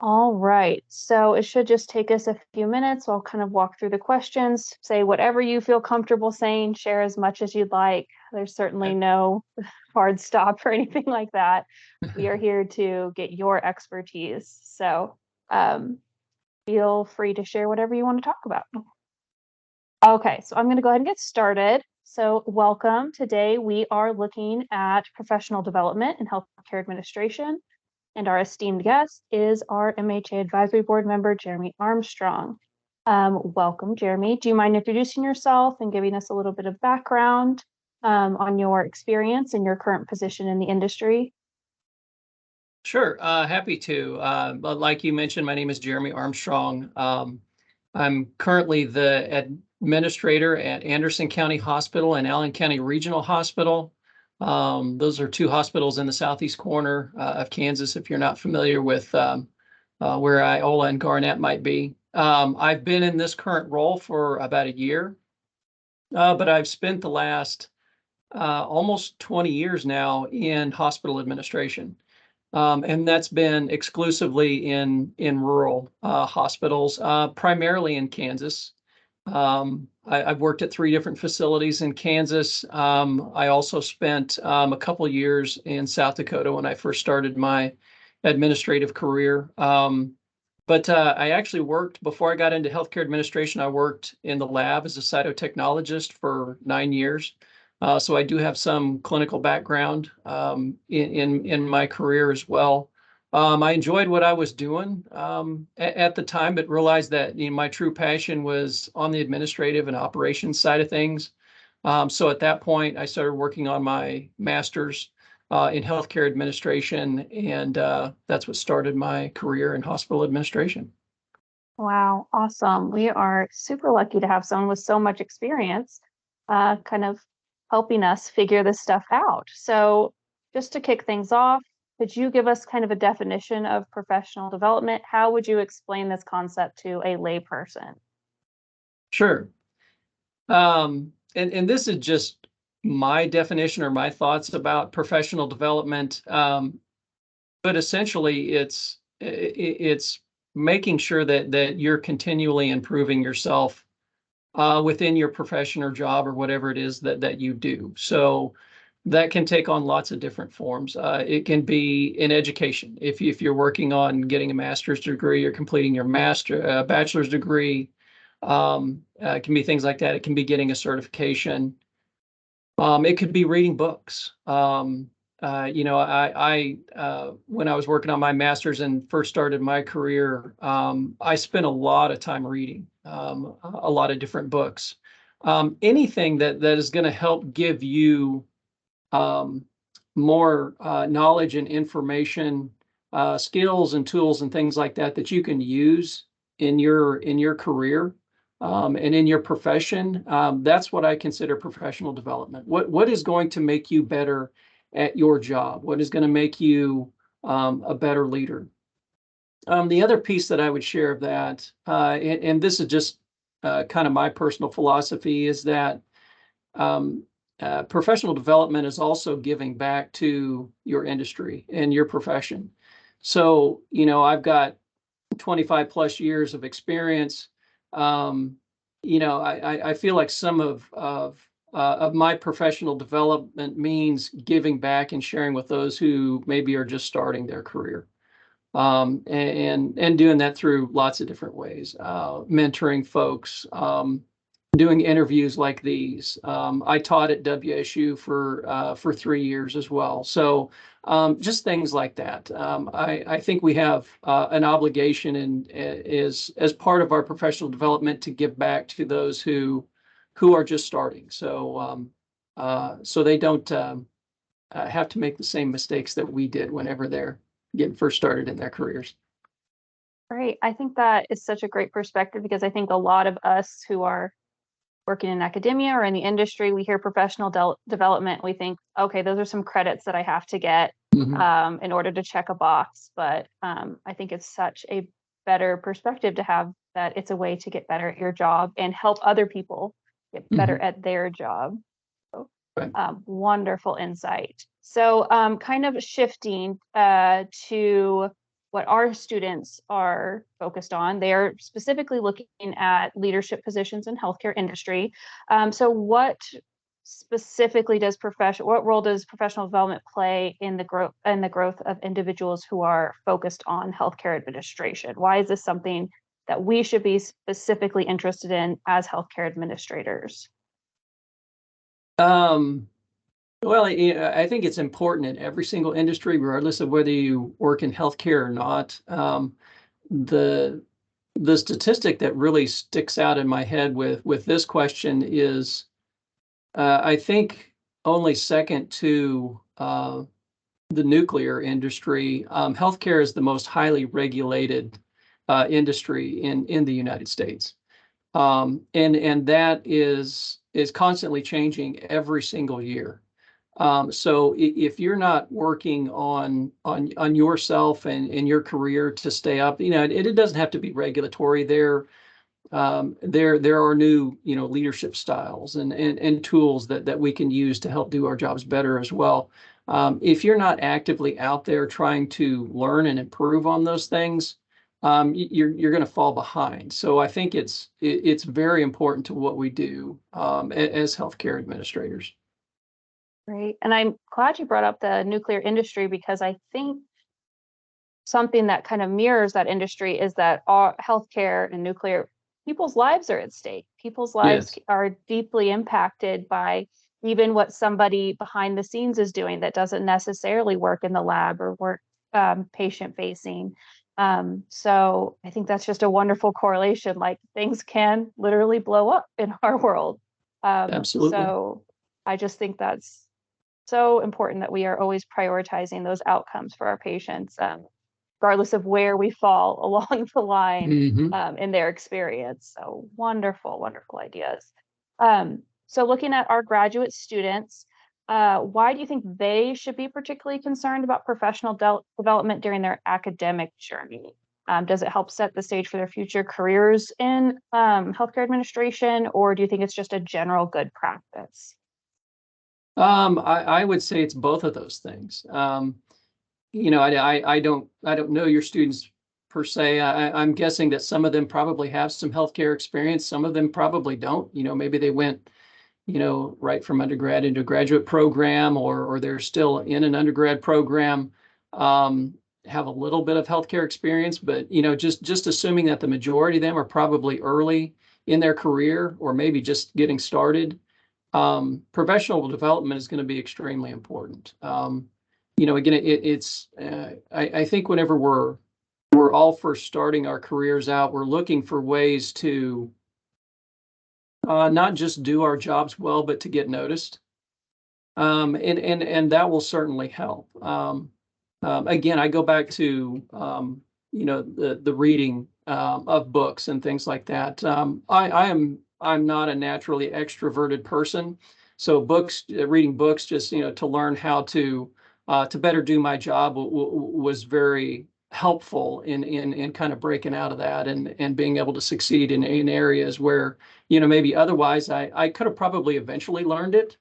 All right. So it should just take us a few minutes. I'll kind of walk through the questions, say whatever you feel comfortable saying, share as much as you'd like. There's certainly Okay. no hard stop or anything like that. We are here to get your expertise. So um, feel free to share whatever you want to talk about. Okay, so I'm going to go ahead and get started. So welcome. Today we are looking at professional development and healthcare administration. And our esteemed guest is our MHA Advisory Board member, Jeremy Armstrong. Welcome, Jeremy. Do you mind introducing yourself and giving us a little bit of background on your experience and your current position in the industry? Sure, happy to. But like you mentioned, my name is Jeremy Armstrong. I'm currently the administrator at Anderson County Hospital and Allen County Regional Hospital. Those are two hospitals in the southeast corner of Kansas, if you're not familiar with where Iola and Garnett might be. I've been in this current role for about a year, but I've spent the last almost 20 years now in hospital administration. And that's been exclusively in rural hospitals, primarily in Kansas. I've worked at three different facilities in Kansas. I also spent a couple of years in South Dakota when I first started my administrative career. But I actually worked, before I got into healthcare administration, I worked in the lab as a cytotechnologist for 9 years. So I do have some clinical background in my career as well. I enjoyed what I was doing at the time, but realized that my true passion was on the administrative and operations side of things. So at that point, I started working on my master's in healthcare administration, and that's what started my career in hospital administration. Wow, awesome. We are super lucky to have someone with so much experience kind of helping us figure this stuff out. So, just to kick things off, could you give us kind of a definition of professional development? How would you explain this concept to a layperson? Sure. And this is just my definition or my thoughts about professional development. But essentially, it's making sure that you're continually improving yourself within your profession or job or whatever it is that you do. So that can take on lots of different forms. It can be in education. If you're working on getting a master's degree or completing your bachelor's degree, it can be things like that. It can be getting a certification. It could be reading books. When I was working on my master's and first started my career, I spent a lot of time reading a lot of different books. Anything that is going to help give you um, more knowledge and information, skills and tools and things like that that you can use in your career and in your profession. That's what I consider professional development. What is going to make you better at your job? What is going to make you a better leader? The other piece that I would share of that, and this is just kind of my personal philosophy, is that um, professional development is also giving back to your industry and your profession. So, I've got 25 plus years of experience. Um, I feel like some of my professional development means giving back and sharing with those who maybe are just starting their career. And doing that through lots of different ways, mentoring folks, doing interviews like these. I taught at WSU for 3 years as well. So just things like that. I think we have an obligation and is as part of our professional development to give back to those who are just starting. So they don't have to make the same mistakes that we did whenever they're getting first started in their careers. Great. I think that is such a great perspective because I think a lot of us who are working in academia or in the industry, we hear professional development. We think, okay, those are some credits that I have to get Mhm. in order to check a box. But I think it's such a better perspective to have that it's a way to get better at your job and help other people get better Mhm. at their job. So, Right. wonderful insight. So, kind of shifting to what our students are focused on. They are specifically looking at leadership positions in healthcare industry. So what specifically what role does professional development play in the growth of individuals who are focused on healthcare administration? Why is this something that we should be specifically interested in as healthcare administrators? Well, I think it's important in every single industry, regardless of whether you work in healthcare or not. The statistic that really sticks out in my head with this question is, I think only second to the nuclear industry, healthcare is the most highly regulated industry in the United States. And that is constantly changing every single year. So if you're not working on yourself and your career to stay up, it doesn't have to be regulatory. There are new, leadership styles and tools that we can use to help do our jobs better as well. If you're not actively out there trying to learn and improve on those things, you're going to fall behind. So I think it's very important to what we do as healthcare administrators. Great. And I'm glad you brought up the nuclear industry, because I think something that kind of mirrors that industry is that our healthcare and nuclear, people's lives are at stake. People's lives Yes. are deeply impacted by even what somebody behind the scenes is doing that doesn't necessarily work in the lab or work patient facing. So I think that's just a wonderful correlation. Like, things can literally blow up in our world. Absolutely. So I just think that's so important that we are always prioritizing those outcomes for our patients, regardless of where we fall along the line Hmm. in their experience. So wonderful, wonderful ideas. So looking at our graduate students, why do you think they should be particularly concerned about professional development during their academic journey? Does it help set the stage for their future careers in healthcare administration, or do you think it's just a general good practice? I would say it's both of those things. I don't know your students per se. I'm guessing that some of them probably have some healthcare experience. Some of them probably don't. Maybe they went, right from undergrad into a graduate program, or they're still in an undergrad program, have a little bit of healthcare experience. But, just assuming that the majority of them are probably early in their career, or maybe just getting started, professional development is going to be extremely important. Again, I think whenever we're all first starting our careers out, we're looking for ways to not just do our jobs well, but to get noticed. And that will certainly help. Again, I go back to the reading of books and things like that. I'm not a naturally extroverted person, so reading books, just to learn how to better do my job was very helpful in kind of breaking out of that and being able to succeed in areas where maybe otherwise I could have probably eventually learned it,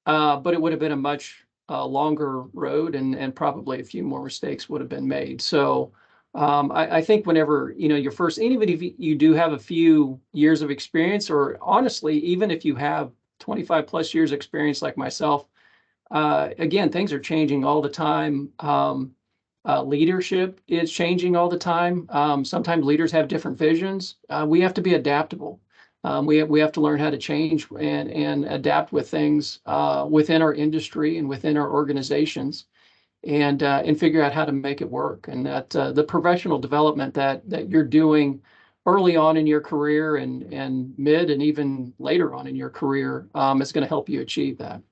but it would have been a much longer road, and probably a few more mistakes would have been made. So I think whenever you're first, even if you do have a few years of experience, or honestly, even if you have 25 plus years experience like myself, again, things are changing all the time. Leadership is changing all the time. Sometimes leaders have different visions. We have to be adaptable. We have to learn how to change and adapt with things within our industry and within our organizations, and figure out how to make it work. And that the professional development that you're doing early on in your career and mid and even later on in your career is going to help you achieve that.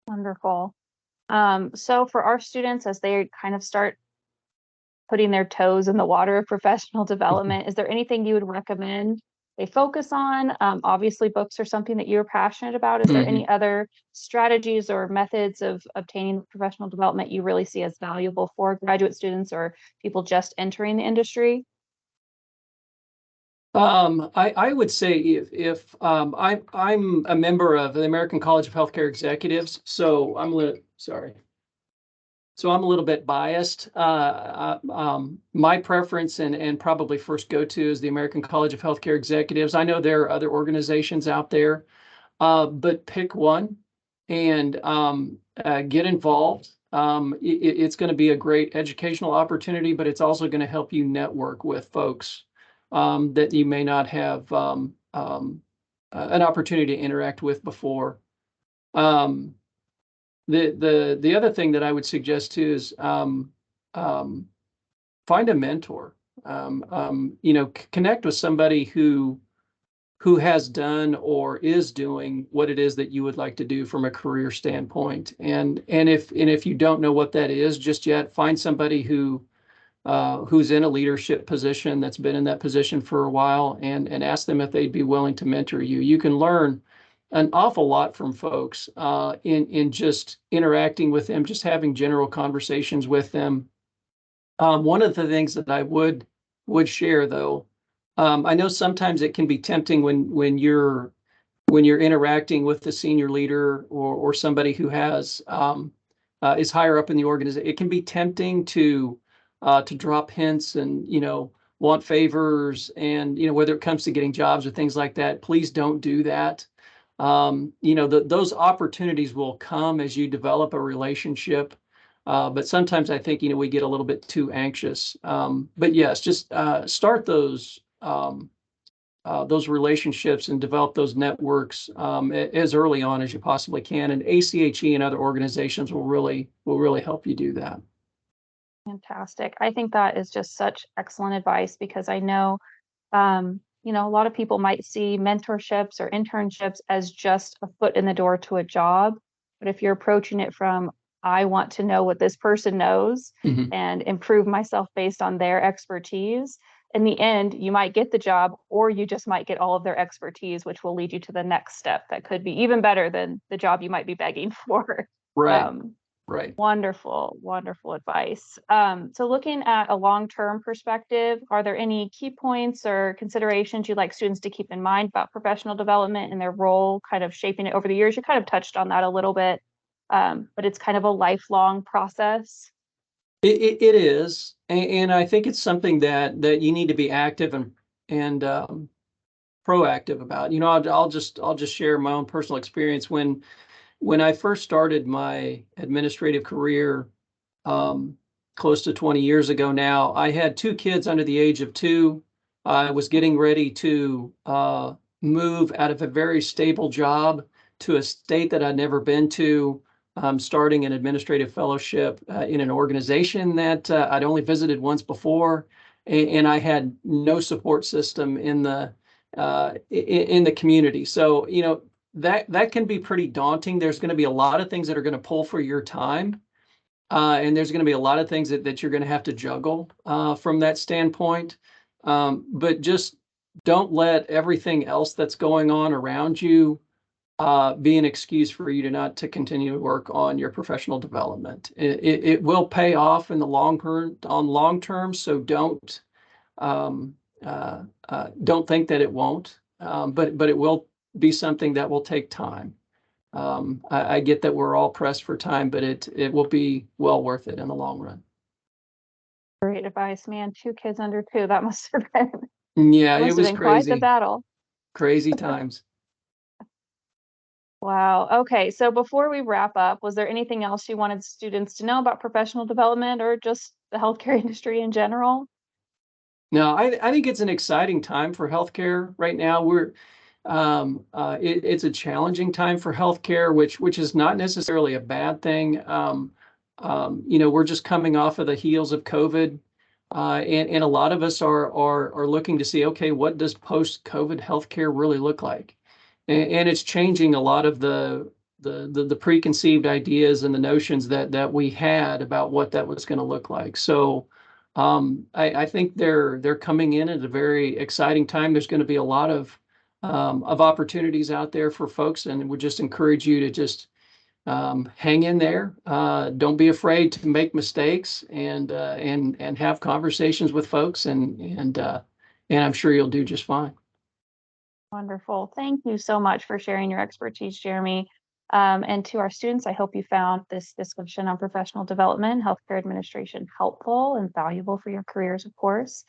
Wonderful. So for our students, as they kind of start putting their toes in the water of professional development, is there anything you would recommend they focus on? Obviously, books are something that you're passionate about. Is there Mhm. any other strategies or methods of obtaining professional development you really see as valuable for graduate students or people just entering the industry? I would say if I'm a member of the American College of Healthcare Executives, so sorry. So I'm a little bit biased. My preference and probably first go-to is the American College of Healthcare Executives. I know there are other organizations out there, but pick one and get involved. It's going to be a great educational opportunity, but it's also going to help you network with folks that you may not have an opportunity to interact with before. Um, the other thing that I would suggest too is um, find a mentor. Connect with somebody who has done or is doing what it is that you would like to do from a career standpoint. And if you don't know what that is just yet, find somebody who's in a leadership position, that's been in that position for a while, and ask them if they'd be willing to mentor you. You can learn an awful lot from folks in just interacting with them, just having general conversations with them. One of the things that I would share though, I know sometimes it can be tempting when you're interacting with the senior leader or somebody who has is higher up in the organization. It can be tempting to drop hints and want favors, and whether it comes to getting jobs or things like that. Please don't do that. Those opportunities will come as you develop a relationship. But sometimes I think we get a little bit too anxious. But yes, just start those relationships and develop those networks as early on as you possibly can. And ACHE and other organizations will really help you do that. Fantastic. I think that is just such excellent advice, because I know, a lot of people might see mentorships or internships as just a foot in the door to a job. But if you're approaching it from, I want to know what this person knows Mhm. and improve myself based on their expertise, in the end, you might get the job, or you just might get all of their expertise, which will lead you to the next step that could be even better than the job you might be begging for. Right, Um, right. Wonderful, wonderful advice. So looking at a long-term perspective, are there any key points or considerations you'd like students to keep in mind about professional development and their role kind of shaping it over the years? You kind of touched on that a little bit, but it's kind of a lifelong process. It is, and I think it's something that you need to be active and proactive about. I'll just share my own personal experience when I first started my administrative career, um, close to 20 years ago now. I had two kids under the age of 2. I was getting ready to move out of a very stable job to a state that I'd never been to, starting an administrative fellowship in an organization that I'd only visited once before, and I had no support system in the community. So, that can be pretty daunting. There's going to be a lot of things that are going to pull for your time. And there's going to be a lot of things that you're going to have to juggle from that standpoint. But just don't let everything else that's going on around you be an excuse for you to continue to work on your professional development. It will pay off in the long term. So um, don't think that it won't. But it will be something that will take time. I get that we're all pressed for time, but it will be well worth it in the long run. Great advice, man. 2 kids under 2. That must have been Yeah, that it must have was been quite the crazy, battle. crazy times. Wow. Okay. So before we wrap up, was there anything else you wanted students to know about professional development or just the healthcare industry in general? No, I think it's an exciting time for healthcare right now. It's a challenging time for healthcare, which is not necessarily a bad thing. We're just coming off of the heels of COVID, and a lot of us are looking to see, okay, what does post-COVID healthcare really look like? And it's changing a lot of the preconceived ideas and the notions that we had about what that was going to look like. So. I think they're coming in at a very exciting time. There's going to be a lot of opportunities out there for folks, and would just encourage you to just hang in there. Don't be afraid to make mistakes, and have conversations with folks, and I'm sure you'll do just fine. Wonderful. Thank you so much for sharing your expertise, Jeremy. And to our students, I hope you found this discussion on professional development, healthcare administration helpful and valuable for your careers, of course.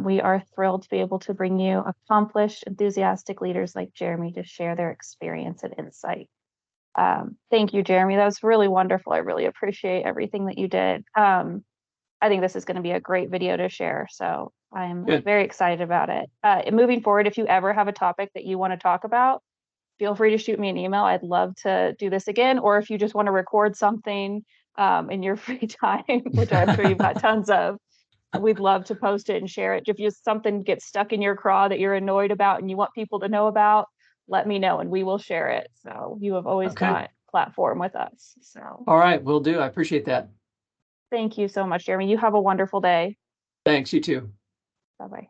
We are thrilled to be able to bring you accomplished, enthusiastic leaders like Jeremy to share their experience and insight. Thank you, Jeremy. That was really wonderful. I really appreciate everything that you did. I think this is going to be a great video to share. So I'm Good. very excited about it. Moving forward, if you ever have a topic that you want to talk about, feel free to shoot me an email. I'd love to do this again. Or if you just want to record something in your free time, which I'm sure you've got tons of, we'd love to post it and share it. If you something gets stuck in your craw that you're annoyed about and you want people to know about, let me know and we will share it. So you have always Okay. got platform with us. So All right, will do. I appreciate that. thank you so much, Jeremy. You have a wonderful day. Thanks, you too. Bye-bye.